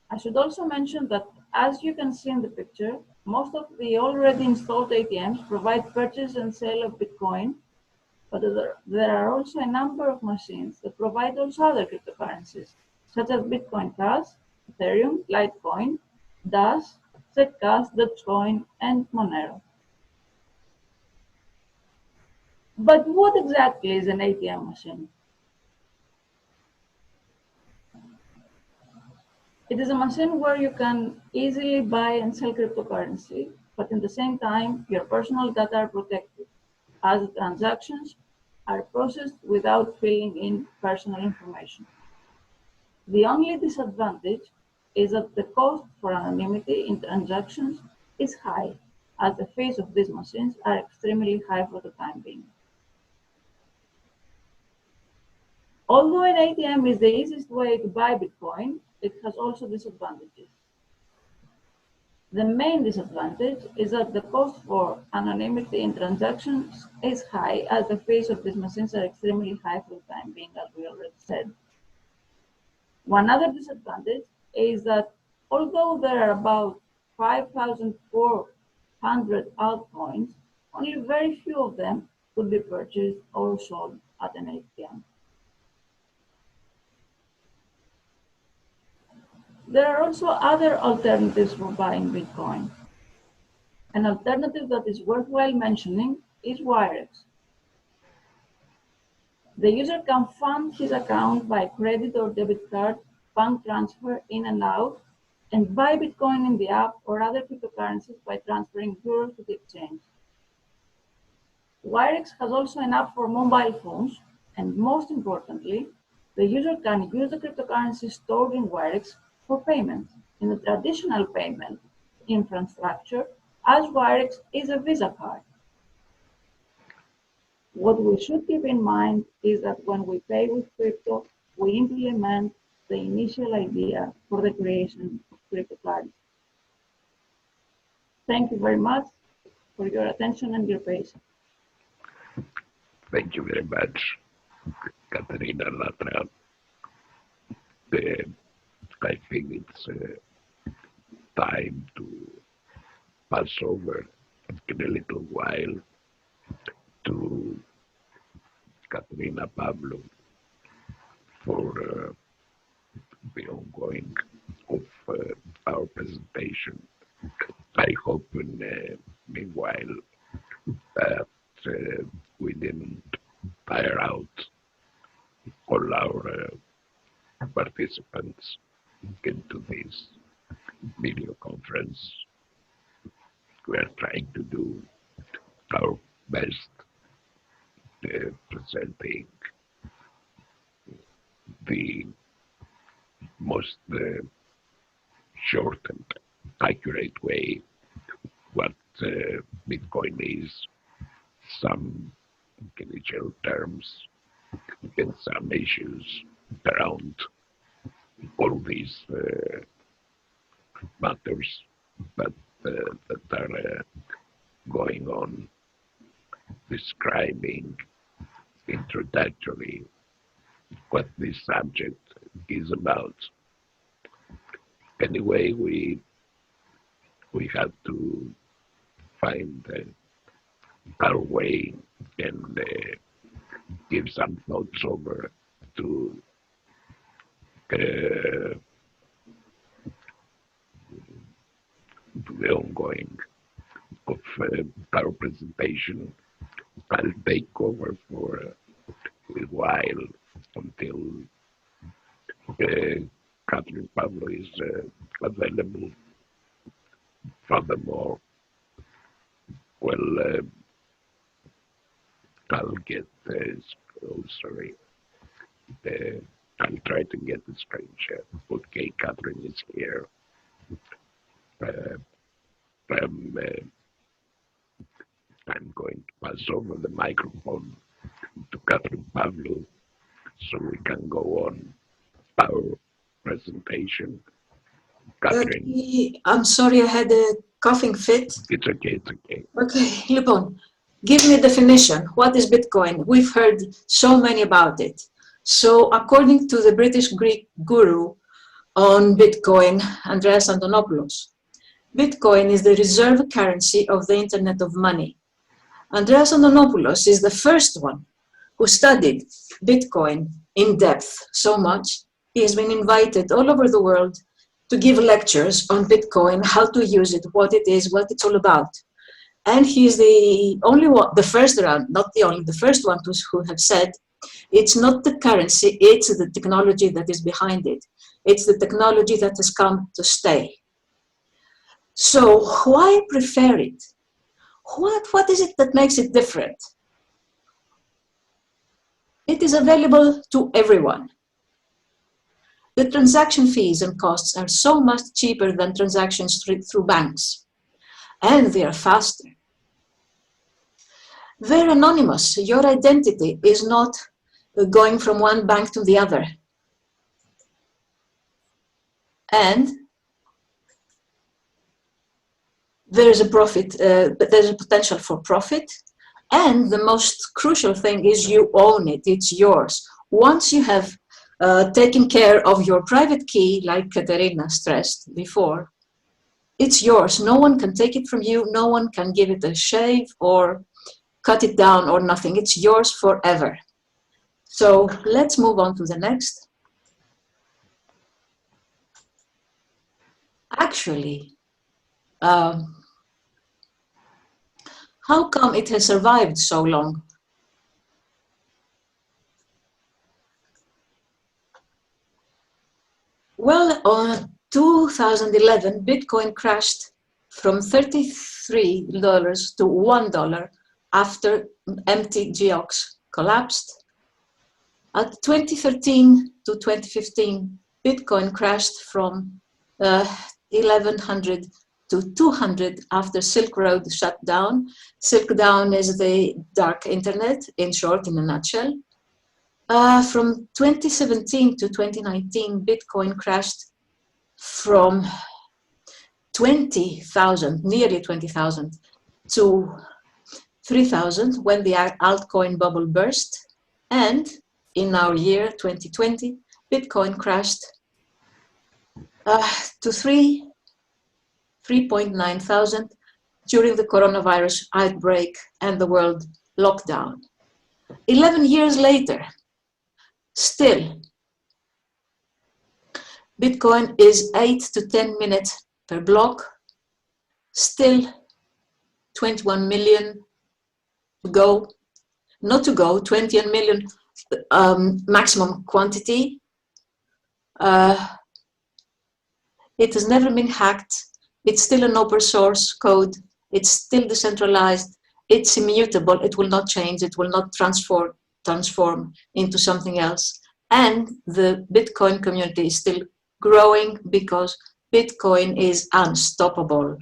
I should also mention that, as you can see in the picture, most of the already installed ATMs provide purchase and sale of Bitcoin, but there are also a number of machines that provide also other cryptocurrencies, such as Bitcoin Cash, Ethereum, Litecoin, Dash, Zcash, Dogecoin, and Monero. But what exactly is an ATM machine? It is a machine where you can easily buy and sell cryptocurrency, but at the same time, your personal data are protected, as transactions are processed without filling in personal information. The only disadvantage is that the cost for anonymity in transactions is high, as the fees of these machines are extremely high for the time being. Although an ATM is the easiest way to buy Bitcoin, it has also disadvantages. The main disadvantage is that the cost for anonymity in transactions is high, as the fees of these machines are extremely high for the time being, as we already said. One other disadvantage is that although there are about 5,400 altcoins, only very few of them could be purchased or sold at an ATM. There are also other alternatives for buying Bitcoin. An alternative that is worthwhile mentioning is Wirex. The user can fund his account by credit or debit card, bank transfer in and out, and buy Bitcoin in the app or other cryptocurrencies by transferring euros to the exchange. Wirex has also an app for mobile phones, and most importantly, the user can use the cryptocurrency stored in Wirex for payment in the traditional payment infrastructure, as Wirex is a Visa card. What we should keep in mind is that when we pay with crypto, we implement the initial idea for the creation of cryptocurrency. Thank you very much for your attention and your patience. Thank you very much, Katerina Latra. I think it's time to pass over in a little while to Katerina Pavlou for the ongoing of our presentation. I hope meanwhile that we didn't tire out all our participants into this video conference. We are trying to do our best presenting the most short and accurate way what Bitcoin is, some initial terms, and some issues around all these matters that are going on, describing introductory what this subject is about. Anyway, we have to find our way and give some thoughts over to the ongoing of our presentation. I'll take over for a while until Catherine Pavlou is available. Furthermore, well, I'll get this. Oh, sorry. I'll try to get the screen share. Okay, Catherine is here. I'm going to pass over the microphone to Catherine Pavlou so we can go on our presentation. Catherine. I'm sorry, I had a coughing fit. It's okay, it's okay. Okay, λοιπόν, give me a definition. What is Bitcoin? We've heard so many about it. So according to the British Greek guru on Bitcoin, Andreas Antonopoulos, Bitcoin is the reserve currency of the Internet of Money. Andreas Antonopoulos is the first one who studied Bitcoin in depth so much. He has been invited all over the world to give lectures on Bitcoin, how to use it, what it is, what it's all about. And he's the only one, the first round, not the only, the first one who have said, it's not the currency, it's the technology that is behind it. It's the technology that has come to stay. So why prefer it? What is it that makes it different? It is available to everyone. The transaction fees and costs are so much cheaper than transactions through banks, and they are faster. They're anonymous. Your identity is not going from one bank to the other. And there's a profit, there's a potential for profit. And the most crucial thing is you own it, it's yours. Once you have taken care of your private key, like Katerina stressed before, it's yours. No one can take it from you. No one can give it a shave or cut it down or nothing. It's yours forever. So let's move on to the next. Actually, how come it has survived so long? Well, on 2011, Bitcoin crashed from $33 to $1 after MTGOX collapsed. At 2013 to 2015, Bitcoin crashed from 1100 to 200 after Silk Road shut down. Silk down is the dark internet, in short, in a nutshell. From 2017 to 2019, Bitcoin crashed from 20,000, nearly 20,000, to 3,000 when the altcoin bubble burst. And in our year 2020, Bitcoin crashed to 3.9 thousand during the coronavirus outbreak and the world lockdown. 11 years later, still, Bitcoin is 8 to 10 minutes per block, still 21 million to go, not to go, 21 million maximum quantity. It has never been hacked. It's still an open source code. It's still decentralized. It's immutable. It will not change. It will not transform into something else. And the Bitcoin community is still growing because Bitcoin is unstoppable.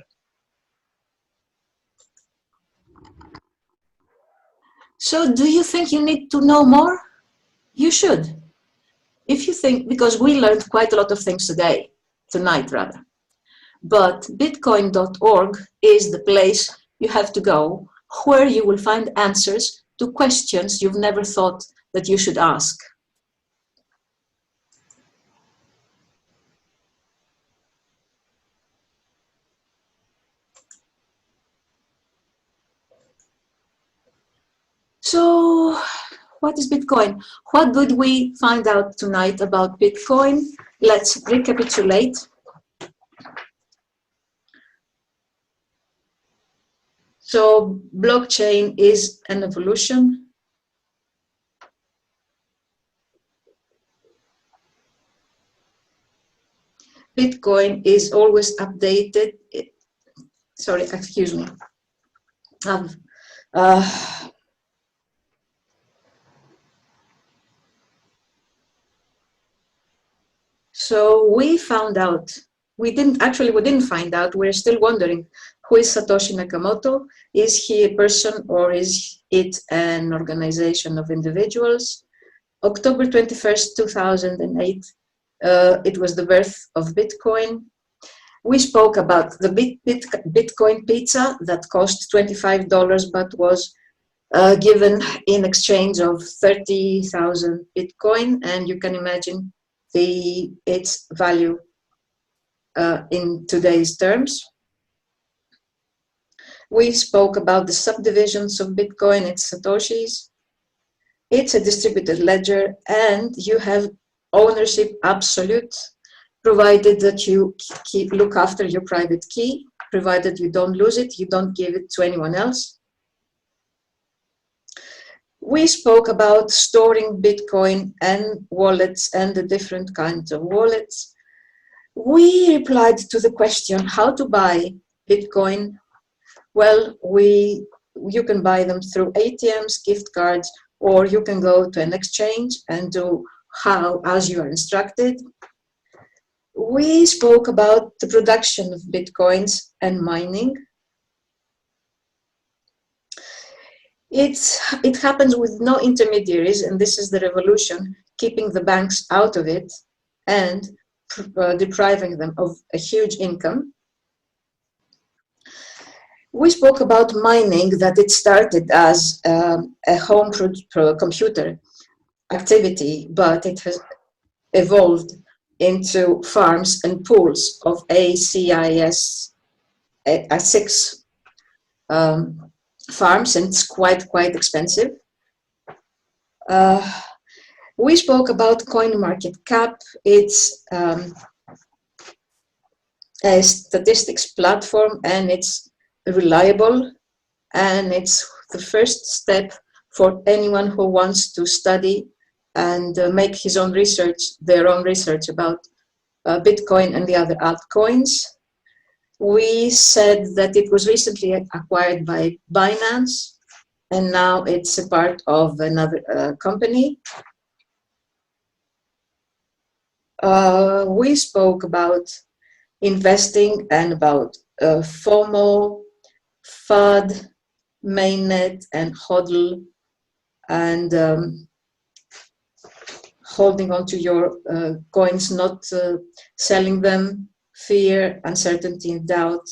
So do you think you need to know more? You should. If you think, because we learned quite a lot of things tonight rather. But bitcoin.org is the place you have to go where you will find answers to questions you've never thought that you should ask. So, what is Bitcoin? What did we find out tonight about Bitcoin? Let's recapitulate. So, blockchain is an evolution. Bitcoin is always updated. Sorry, excuse me. So we found out, we didn't find out, we're still wondering, who is Satoshi Nakamoto? Is he a person or is it an organization of individuals? October 21st, 2008, it was the birth of Bitcoin. We spoke about the Bitcoin pizza that cost $25 but was given in exchange of 30,000 Bitcoin, and you can imagine its value in today's terms. We spoke about the subdivisions of Bitcoin, its Satoshis. It's a distributed ledger and you have ownership absolute, provided that you look after your private key, provided you don't lose it, you don't give it to anyone else. We spoke about storing Bitcoin and wallets and the different kinds of wallets. We replied to the question, how to buy Bitcoin? Well, you can buy them through ATMs, gift cards, or you can go to an exchange and do as you are instructed. We spoke about the production of Bitcoins and mining. It happens with no intermediaries, and this is the revolution, keeping the banks out of it and depriving them of a huge income. We spoke about mining, that it started as a home computer activity, but it has evolved into farms and pools of ACIS, 6 farms, and it's quite expensive. We spoke about CoinMarketCap. It's a statistics platform and it's reliable, and it's the first step for anyone who wants to study and make his own research, their own research about Bitcoin and the other altcoins. We said that it was recently acquired by Binance, and now it's a part of another company. We spoke about investing and about FOMO, FUD, mainnet, and HODL, and holding on to your coins, not selling them, fear, uncertainty, and doubt,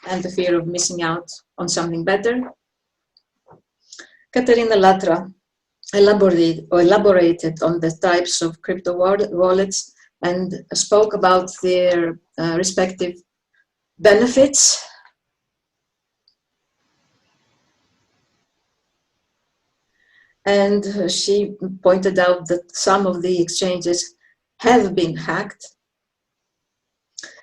and the fear of missing out on something better. Katerina Latra elaborated on the types of crypto wallets and spoke about their respective benefits. And she pointed out that some of the exchanges have been hacked.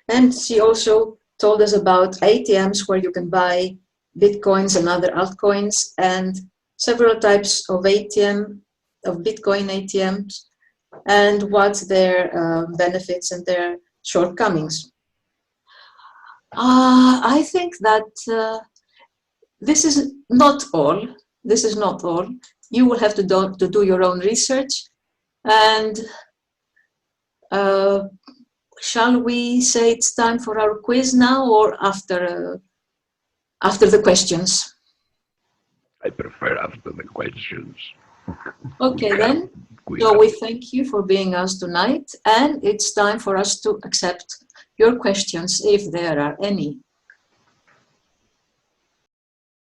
And she also told us about ATMs where you can buy Bitcoins and other altcoins, and several types of Bitcoin ATMs, and what their benefits and their shortcomings. I think that this is not all. This is not all. You will have to do your own research. And shall we say it's time for our quiz now, or after the questions? I prefer after the questions. Okay, then. So we thank you for being us tonight, and it's time for us to accept your questions if there are any.